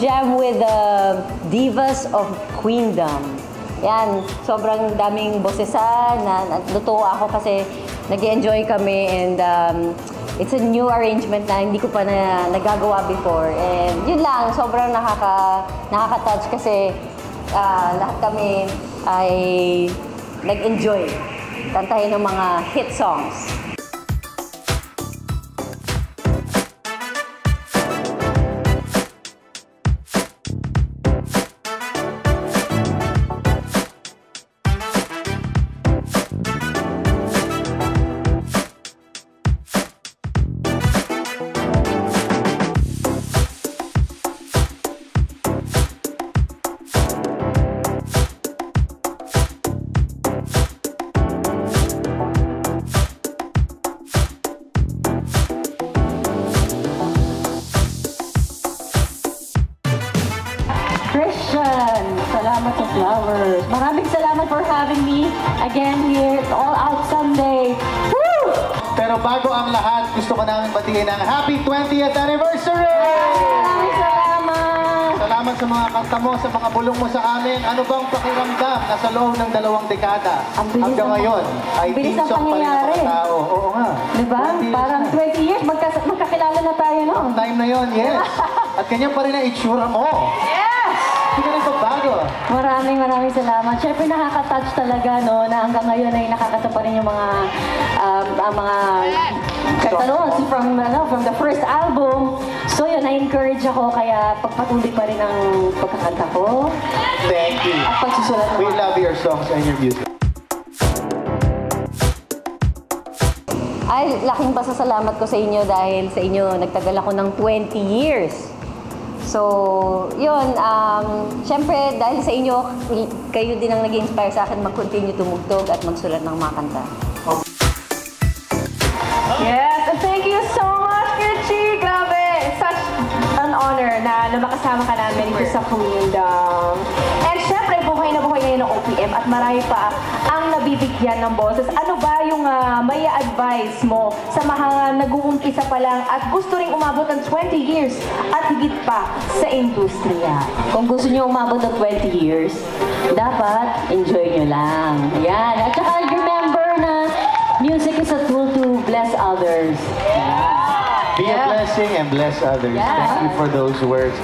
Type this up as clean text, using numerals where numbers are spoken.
jam with the Divas of Queendom. Yan, sobrang daming bosesan na natutuwa ako kasi nag-enjoy kami and it's a new arrangement na hindi ko pa nagagawa before. And yun lang, sobrang nakaka-touch kasi lahat kami ay nag-enjoy kantahin ng mga hit songs. Christian, salamat sa flowers. Maraming salamat for having me again here. It's All Out Sunday. Woo! Pero bago ang lahat, gusto ko namin batiin ang Happy 20th Anniversary! Maraming salamat! Salamat sa mga kanta mo, sa mga bulong mo sa amin. Ano bang pakiramdam na sa loob ng 2 dekada hanggang ngayon ay team song pa rin ang mga tao? Oo nga. Diba? Parang 20 years, magkakilala na tayo, no? Ang time na yon, yes. At ganyan pa rin ang itsura mo. Hindi ka nagbabago. Maraming salamat. Siyempre nakaka-touch talaga, no, na hanggang ngayon ay nakakata pa rin yung mga kanta from the first album. So yun, na-encourage ako kaya pagpatuloy pa rin ang pagkakanta ko. Thank you. At pagsusulat We love your songs and your music. Ay, laking pasasalamat ko sa inyo dahil sa inyo nagtagal ako ng 20 years. So, yun, syempre dahil sa inyo, kayo din ang nag-inspire sa akin mag-continue tumugtog at magsulat ng mga kanta. Yes, and thank you so much, Kirchi! Grabe! Such an honor na makasama ka namin dito sa Queendom. And syempre, buhay na buhay ngayon ng OPM at marami pa ang nabibigyan ng boses. Ano ba yung may advice mo sa mga nag-uumpisa pa lang at gusto ring umabot ng 20 years at higit pa sa industriya? Kung gusto niyo umabot ng 20 years, dapat enjoy nyo lang. Yan. At saka remember na music is a tool to bless others. Be a blessing and bless others. Thank you for those words.